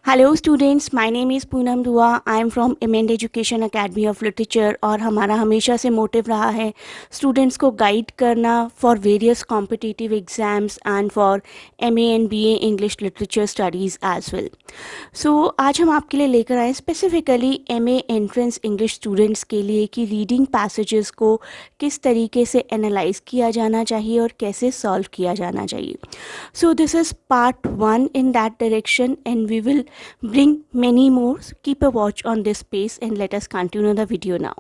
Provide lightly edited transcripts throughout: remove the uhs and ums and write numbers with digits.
Hello students, my name is Poonam Dua. I am from amend education academy of literature और हमारा हमेशा से motive रहा है स्टूडेंट्स को गाइड करना for various competitive exams and for MA and BA English literature studies as well. So आज हम आपके लिए लेकर आए specifically MA entrance English students के लिए कि रीडिंग पैसेजेस को किस तरीके से एनालाइज किया जाना चाहिए और कैसे सॉल्व किया जाना चाहिए। So this is part 1 in that direction, and we will bring many more. Keep a watch on this space and let us continue the video now.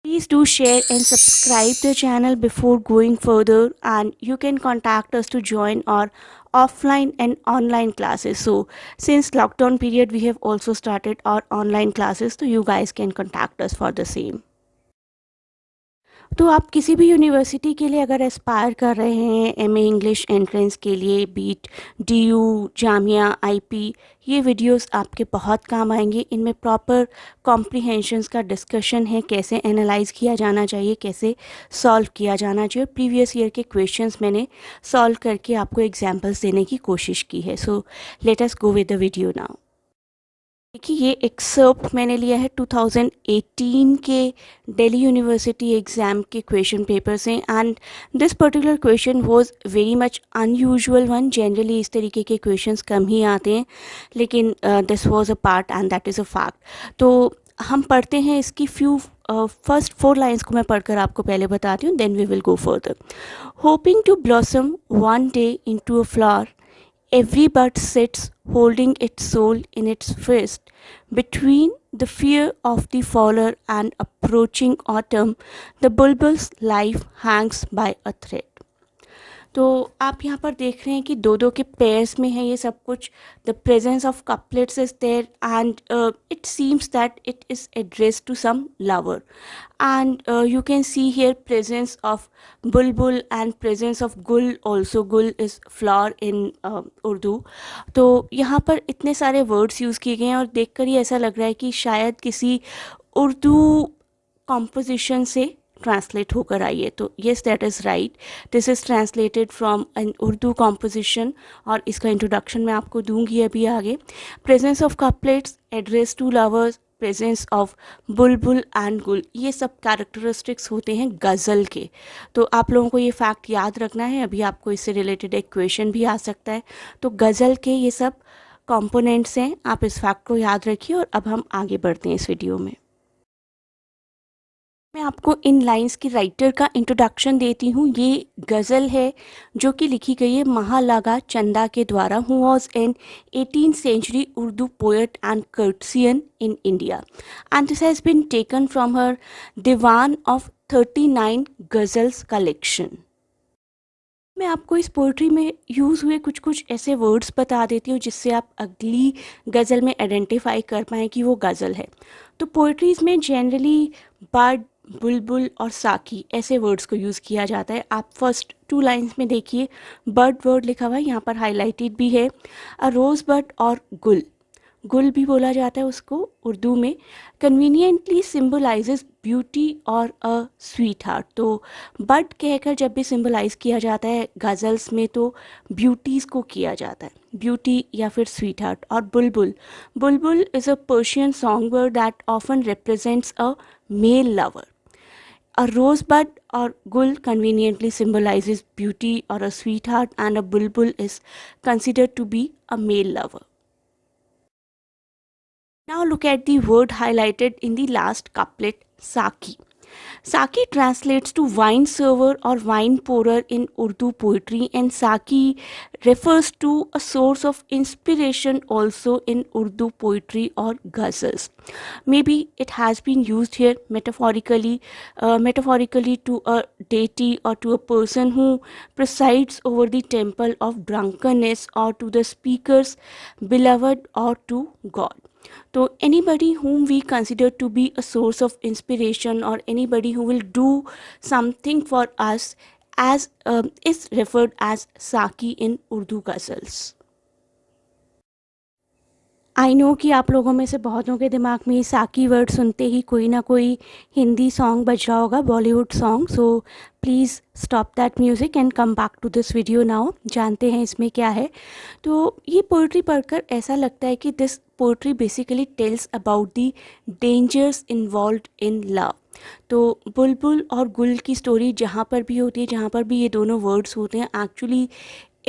Please do share and subscribe the channel before going further, and you can contact us to join our offline and online classes. So since lockdown period we have also started our online classes, so you guys can contact us for the same. तो आप किसी भी university के लिए अगर Aspire कर रहे हैं एमए इंग्लिश एंट्रेंस के लिए, बीट डीयू, जामिया, आईपी, ये वीडियोस आपके बहुत काम आएंगे। इनमें प्रॉपर कॉम्प्रिहेंशंस का डिस्कशन है, कैसे एनालाइज किया जाना चाहिए, कैसे सॉल्व किया जाना चाहिए। प्रीवियस ईयर के क्वेश्चंस मैंने सॉल्व करके आपको एग्जांपल्स देने की कोशिश की है। So let us go with the video now. देखिए, ये एक्सर्प्ट मैंने लिया है 2018 के दिल्ली यूनिवर्सिटी एग्ज़ाम के क्वेश्चन पेपर से, and this particular question was very much unusual one. Generally इस तरीके के क्वेश्चंस कम ही आते हैं, लेकिन this was a part and that is a fact. तो हम पढ़ते हैं इसकी फर्स्ट 4 लाइन्स को मैं पढ़कर आपको पहले बताती हूँ, then we will go further. Hoping to blossom one day into a flower, every bud sits holding its soul in its fist. Between the fear of the faller and approaching autumn, the bulbul's life hangs by a thread. तो आप यहाँ पर देख रहे हैं कि दो दो के पेयर्स में है ये सब कुछ। The presence of couplets is there and it seems that it is addressed to some lover, and you can see here presence of bulbul and presence of gul also. Gul is flower in Urdu. तो यहाँ पर इतने सारे words use किए गए हैं और देखकर ही ऐसा लग रहा है कि शायद किसी उर्दू कॉम्पोजिशन से ट्रांसलेट होकर आई है। तो yes, that is right, this is translated from an Urdu composition, और इसका इंट्रोडक्शन मैं आपको दूंगी अभी आगे। Presence of couplets, address to lovers, presence of bulbul and gul, ये सब कैरेक्टरिस्टिक्स होते हैं गज़ल के। तो आप लोगों को ये फैक्ट याद रखना है, अभी आपको इससे रिलेटेड एक क्वेश्चन भी आ सकता है। तो गज़ल के ये सब कंपोनेंट्स हैं, आप इस फैक्ट को याद रखिए। और अब हम आगे बढ़ते हैं इस वीडियो में। मैं आपको इन लाइंस की राइटर का इंट्रोडक्शन देती हूँ। ये गज़ल है जो कि लिखी गई है महालागा चंदा के द्वारा, who was an 18th century Urdu poet and courtesan in India, and this has been taken from her diwan of 39 ghazals collection. मैं आपको इस पोइट्री में यूज़ हुए कुछ कुछ ऐसे वर्ड्स बता देती हूँ जिससे आप अगली गज़ल में आइडेंटिफाई कर पाएँ कि वो गज़ल है। तो पोइट्रीज़ में जनरली बर्ड, बुलबुल और साकी ऐसे वर्ड्स को यूज़ किया जाता है। आप फर्स्ट 2 लाइन्स में देखिए, बर्ड वर्ड लिखा हुआ है, यहाँ पर हाईलाइटेड भी है। अ रोज़ बर्ड और गुल, गुल भी बोला जाता है उसको उर्दू में, कन्वीनियंटली सिम्बलाइजेज ब्यूटी और अ स्वीट हार्ट। तो बट कहकर जब भी सिम्बलाइज किया जाता है गज़ल्स में तो ब्यूटीज़ को किया जाता है, ब्यूटी या फिर स्वीट हार्ट। और bulbul, bulbul is a Persian song word that often represents a male lover. A rosebud or gul conveniently symbolizes beauty or a sweetheart, and a bulbul is considered to be a male lover. Now look at the word highlighted in the last couplet, Saki. Saki translates to wine server or wine pourer in Urdu poetry, and Saki refers to a source of inspiration also in Urdu poetry or ghazals. Maybe it has been used here metaphorically to a deity or to a person who presides over the temple of drunkenness, or to the speaker's beloved, or to God. So anybody whom we consider to be a source of inspiration, or anybody who will do something for us, as is referred as Saki in Urdu ghazals. I know कि आप लोगों में से बहुतों के दिमाग में साकी वर्ड सुनते ही कोई ना कोई हिंदी सॉन्ग बज रहा होगा, Bollywood song. So please stop that music and come back to this video now. जानते हैं इसमें क्या है। तो ये पोइट्री पढ़कर ऐसा लगता है कि this poetry basically tells about the dangers involved in love. तो बुलबुल और गुल की स्टोरी जहाँ पर भी होती है, जहाँ पर भी ये दोनों वर्ड्स होते हैं, actually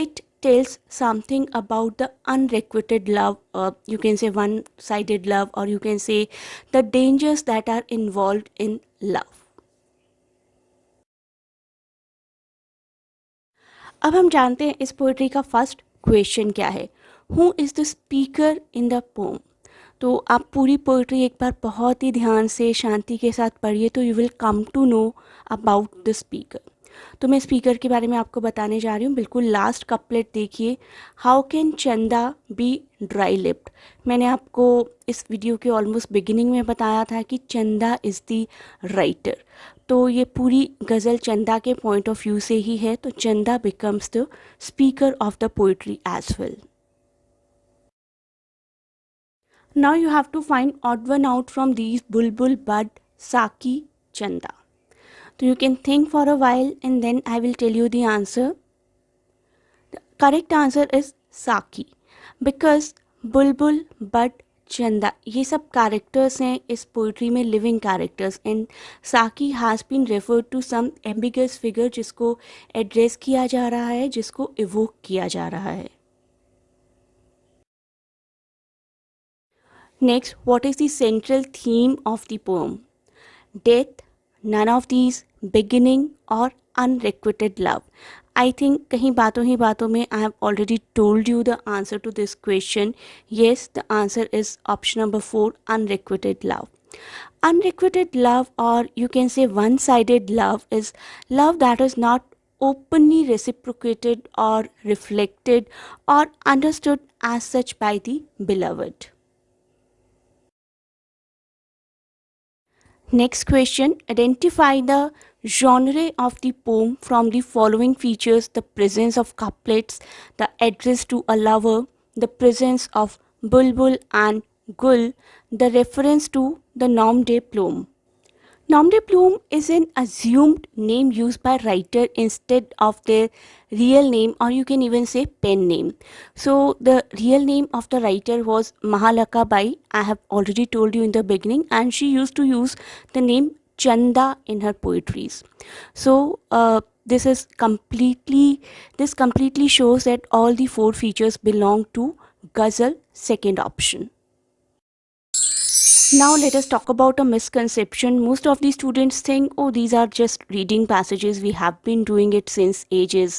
it tells something about the unrequited love, you can say one sided love, or you can say the dangers that are involved in love. अब हम जानते हैं इस पोइट्री का फर्स्ट क्वेश्चन क्या है। Who is the speaker in the pome. तो आप पूरी पोइट्री एक बार बहुत ही ध्यान से शांति के साथ पढ़िए तो you will come to know about the speaker. तो मैं स्पीकर के बारे में आपको बताने जा रही हूँ। बिल्कुल लास्ट कपलेट देखिए, हाउ कैन चंदा बी ड्राई लिप्ड। मैंने आपको इस वीडियो के ऑलमोस्ट बिगिनिंग में बताया था कि चंदा इज़ द राइटर। तो ये पूरी गज़ल चंदा के पॉइंट ऑफ व्यू से ही है। तो Chanda becomes the speaker of the poetry as well. Now you have to find odd one out from these Bulbul, Bud, Saki, Chanda. So you can think for a while and then I will tell you the answer. The correct answer is Saki because Bulbul, Bud, चंदा ये सब characters हैं इस poetry में, living characters. And Saqi has been referred to some ambiguous figure जिसको address किया जा रहा है, जिसको इवोक किया जा रहा है। Next, what is the central theme of the poem. Death, none of these, beginning और अनरिक्विटेड लव। आई थिंक कहीं बातों ही बातों में I have already told you the answer to this question. Yes, the answer is option number 4, unrequited love. Unrequited love, or you can say one-sided love, is love that is not openly reciprocated or reflected or understood as such by the beloved. Next question, identify the genre of the poem from the following features: the presence of couplets, the address to a lover, the presence of bulbul and gul, the reference to the nom de plume. Nom de plume is an assumed name used by writer instead of their real name, or you can even say pen name. So the real name of the writer was Mahalaka Bai. I have already told you in the beginning, and she used to use the name Chanda in her poetries. So this completely shows that all the four features belong to Ghazal, second option. Now let us talk about a misconception. Most of the students think, oh, these are just reading passages. We have been doing it since ages.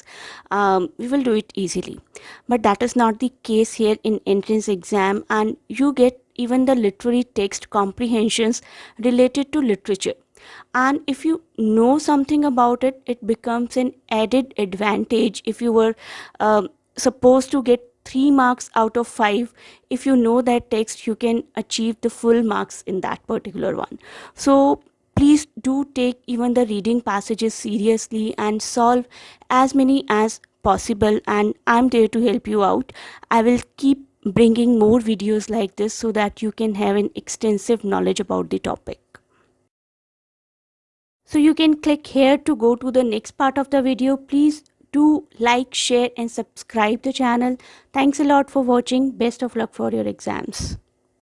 We will do it easily. But that is not the case here in entrance exam, and you get even the literary text comprehensions related to literature. And if you know something about it, it becomes an added advantage. If you were supposed to get 3 marks out of 5, if you know that text, you can achieve the full marks in that particular one. So please do take even the reading passages seriously and solve as many as possible, and I'm there to help you out. I will keep bringing more videos like this so that you can have an extensive knowledge about the topic. So you can click here to go to the next part of the video. Please do like, share and subscribe the channel. Thanks a lot for watching. Best of luck for your exams.